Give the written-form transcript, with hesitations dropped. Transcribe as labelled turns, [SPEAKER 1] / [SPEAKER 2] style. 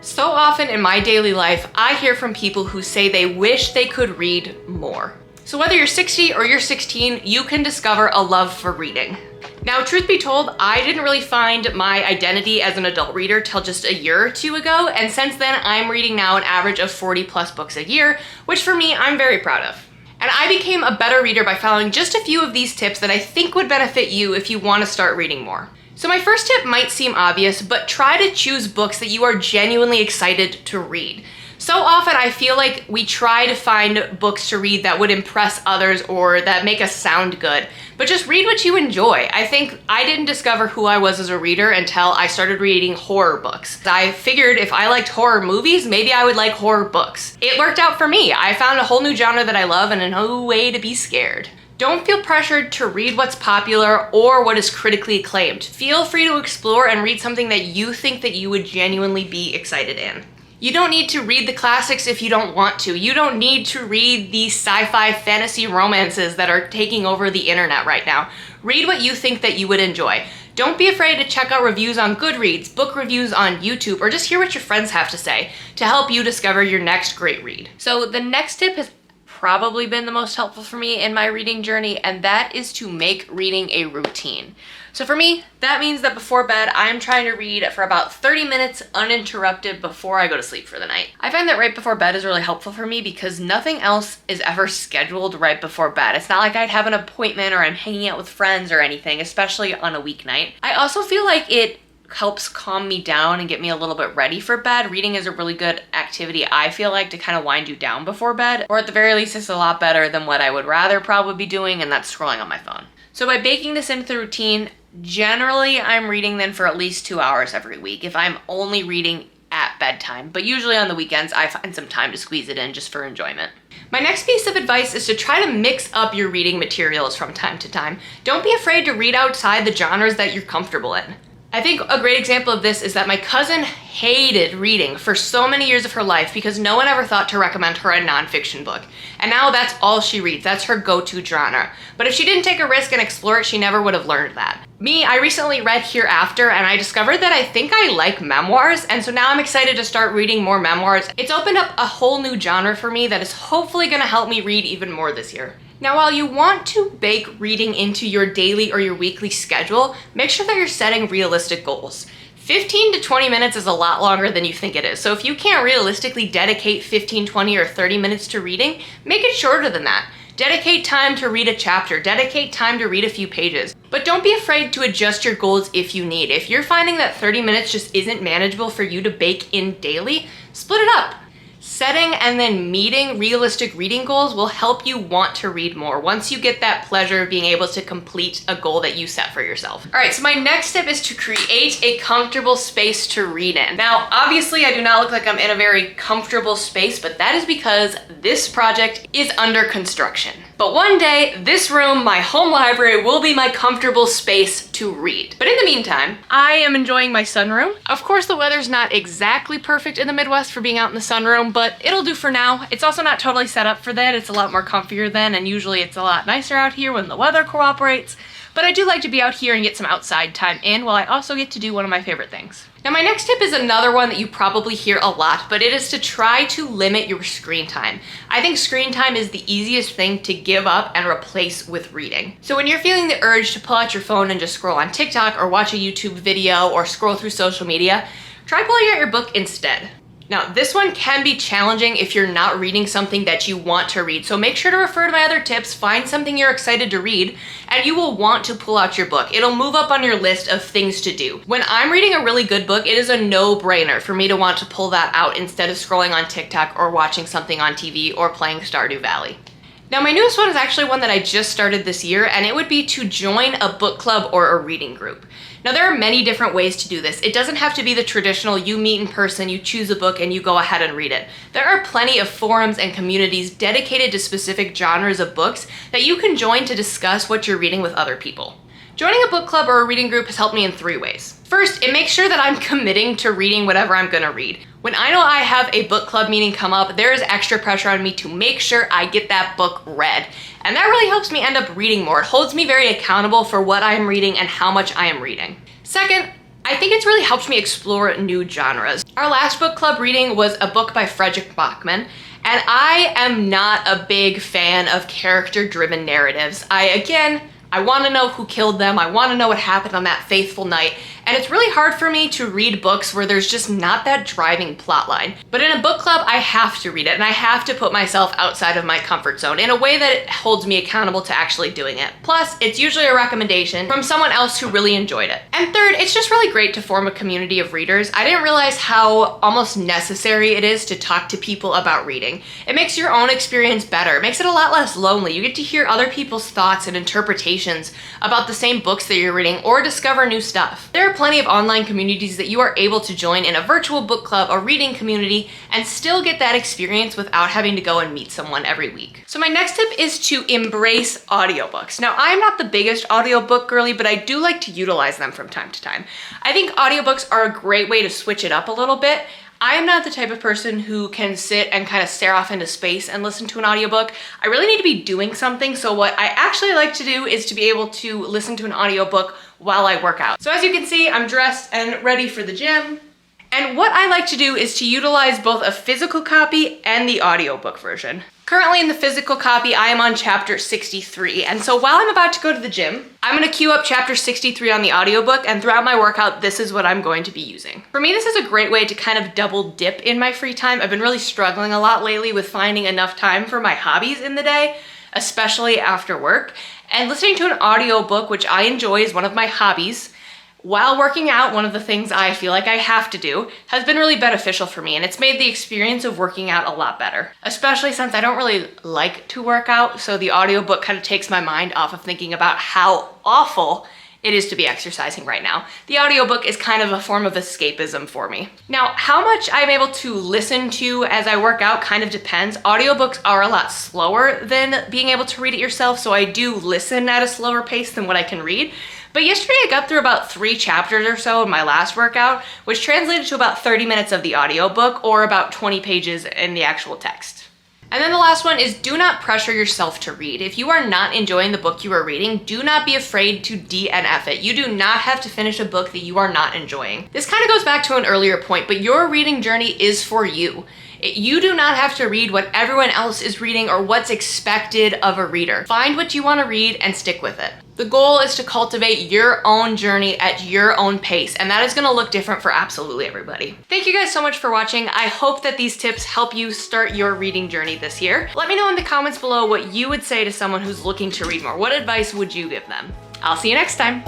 [SPEAKER 1] So often in my daily life, I hear from people who say they wish they could read more. So whether you're 60 or you're 16, you can discover a love for reading. Now, truth be told, I didn't really find my identity as an adult reader till just a year or two ago, and since then I'm reading now an average of 40+ books a year, which for me, I'm very proud of. And I became a better reader by following just a few of these tips that I think would benefit you if you want to start reading more. So my first tip might seem obvious, but try to choose books that you are genuinely excited to read. So often I feel like we try to find books to read that would impress others or that make us sound good, but just read what you enjoy. I think I didn't discover who I was as a reader until I started reading horror books. I figured if I liked horror movies, maybe I would like horror books. It worked out for me. I found a whole new genre that I love and a new way to be scared. Don't feel pressured to read what's popular or what is critically acclaimed. Feel free to explore and read something that you think that you would genuinely be excited in. You don't need to read the classics if you don't want to. You don't need to read the sci-fi fantasy romances that are taking over the internet right now. Read what you think that you would enjoy. Don't be afraid to check out reviews on Goodreads, book reviews on YouTube, or just hear what your friends have to say to help you discover your next great read. So the next tip has probably been the most helpful for me in my reading journey, and that is to make reading a routine. So for me, that means that before bed, I'm trying to read for about 30 minutes uninterrupted before I go to sleep for the night. I find that right before bed is really helpful for me because nothing else is ever scheduled right before bed. It's not like I'd have an appointment or I'm hanging out with friends or anything, especially on a weeknight. I also feel like it helps calm me down and get me a little bit ready for bed. Reading is a really good activity, I feel like, to kind of wind you down before bed, or at the very least, it's a lot better than what I would rather probably be doing, and that's scrolling on my phone. So by baking this into the routine, generally I'm reading then for at least 2 hours every week if I'm only reading at bedtime, but usually on the weekends I find some time to squeeze it in just for enjoyment. My next piece of advice is to try to mix up your reading materials from time to time. Don't be afraid to read outside the genres that you're comfortable in. I think a great example of this is that my cousin hated reading for so many years of her life because no one ever thought to recommend her a nonfiction book. And now that's all she reads. That's her go-to genre. But if she didn't take a risk and explore it, she never would have learned that. Me, I recently read Hereafter and I discovered that I think I like memoirs, and so now I'm excited to start reading more memoirs. It's opened up a whole new genre for me that is hopefully gonna help me read even more this year. Now, while you want to bake reading into your daily or your weekly schedule, make sure that you're setting realistic goals. 15 to 20 minutes is a lot longer than you think it is. So if you can't realistically dedicate 15, 20, or 30 minutes to reading, make it shorter than that. Dedicate time to read a chapter, dedicate time to read a few pages. But don't be afraid to adjust your goals if you need. If you're finding that 30 minutes just isn't manageable for you to bake in daily, split it up. Setting and then meeting realistic reading goals will help you want to read more once you get that pleasure of being able to complete a goal that you set for yourself. All right, so my next step is to create a comfortable space to read in. Now, obviously I do not look like I'm in a very comfortable space, but that is because this project is under construction. But one day, this room, my home library, will be my comfortable space to read. But in the meantime, I am enjoying my sunroom. Of course, the weather's not exactly perfect in the Midwest for being out in the sunroom, but it'll do for now. It's also not totally set up for that. It's a lot more comfier then, and usually it's a lot nicer out here when the weather cooperates. But I do like to be out here and get some outside time in while I also get to do one of my favorite things. Now my next tip is another one that you probably hear a lot, but it is to try to limit your screen time. I think screen time is the easiest thing to give up and replace with reading. So when you're feeling the urge to pull out your phone and just scroll on TikTok or watch a YouTube video or scroll through social media, try pulling out your book instead. Now, this one can be challenging if you're not reading something that you want to read, so make sure to refer to my other tips, find something you're excited to read, and you will want to pull out your book. It'll move up on your list of things to do. When I'm reading a really good book, it is a no-brainer for me to want to pull that out instead of scrolling on TikTok or watching something on TV or playing Stardew Valley. Now my newest one is actually one that I just started this year, and it would be to join a book club or a reading group. Now there are many different ways to do this. It doesn't have to be the traditional you meet in person, you choose a book, and you go ahead and read it. There are plenty of forums and communities dedicated to specific genres of books that you can join to discuss what you're reading with other people. Joining a book club or a reading group has helped me in 3 ways. First, it makes sure that I'm committing to reading whatever I'm gonna read. When I know I have a book club meeting come up, there is extra pressure on me to make sure I get that book read. And that really helps me end up reading more. It holds me very accountable for what I am reading and how much I am reading. Second, I think it's really helped me explore new genres. Our last book club reading was a book by Frederick Bachman, and I am not a big fan of character-driven narratives. I want to know who killed them. I want to know what happened on that fateful night. And it's really hard for me to read books where there's just not that driving plot line. But in a book club, I have to read it, and I have to put myself outside of my comfort zone in a way that holds me accountable to actually doing it. Plus, it's usually a recommendation from someone else who really enjoyed it. And third, it's just really great to form a community of readers. I didn't realize how almost necessary it is to talk to people about reading. It makes your own experience better. It makes it a lot less lonely. You get to hear other people's thoughts and interpretations about the same books that you're reading or discover new stuff. There are plenty of online communities that you are able to join in a virtual book club or reading community and still get that experience without having to go and meet someone every week. So my next tip is to embrace audiobooks. Now, I'm not the biggest audiobook girly, but I do like to utilize them from time to time. I think audiobooks are a great way to switch it up a little bit. I am not the type of person who can sit and kind of stare off into space and listen to an audiobook. I really need to be doing something, so what I actually like to do is to be able to listen to an audiobook while I work out. So as you can see, I'm dressed and ready for the gym. And what I like to do is to utilize both a physical copy and the audiobook version. Currently in the physical copy, I am on chapter 63, and so while I'm about to go to the gym, I'm gonna queue up chapter 63 on the audiobook, and throughout my workout, this is what I'm going to be using. For me, this is a great way to kind of double dip in my free time. I've been really struggling a lot lately with finding enough time for my hobbies in the day, especially after work, and listening to an audiobook, which I enjoy, is one of my hobbies. While working out, one of the things I feel like I have to do, has been really beneficial for me, and it's made the experience of working out a lot better. Especially since I don't really like to work out, so the audiobook kind of takes my mind off of thinking about how awful it is to be exercising right now. The audiobook is kind of a form of escapism for me. Now, how much I'm able to listen to as I work out kind of depends. Audiobooks are a lot slower than being able to read it yourself, so I do listen at a slower pace than what I can read. But yesterday I got through about 3 chapters or so in my last workout, which translated to about 30 minutes of the audiobook or about 20 pages in the actual text. And then the last one is do not pressure yourself to read. If you are not enjoying the book you are reading, do not be afraid to DNF it. You do not have to finish a book that you are not enjoying. This kind of goes back to an earlier point, but your reading journey is for you. You do not have to read what everyone else is reading or what's expected of a reader. Find what you want to read and stick with it. The goal is to cultivate your own journey at your own pace, and that is going to look different for absolutely everybody. Thank you guys so much for watching. I hope that these tips help you start your reading journey this year. Let me know in the comments below what you would say to someone who's looking to read more. What advice would you give them? I'll see you next time.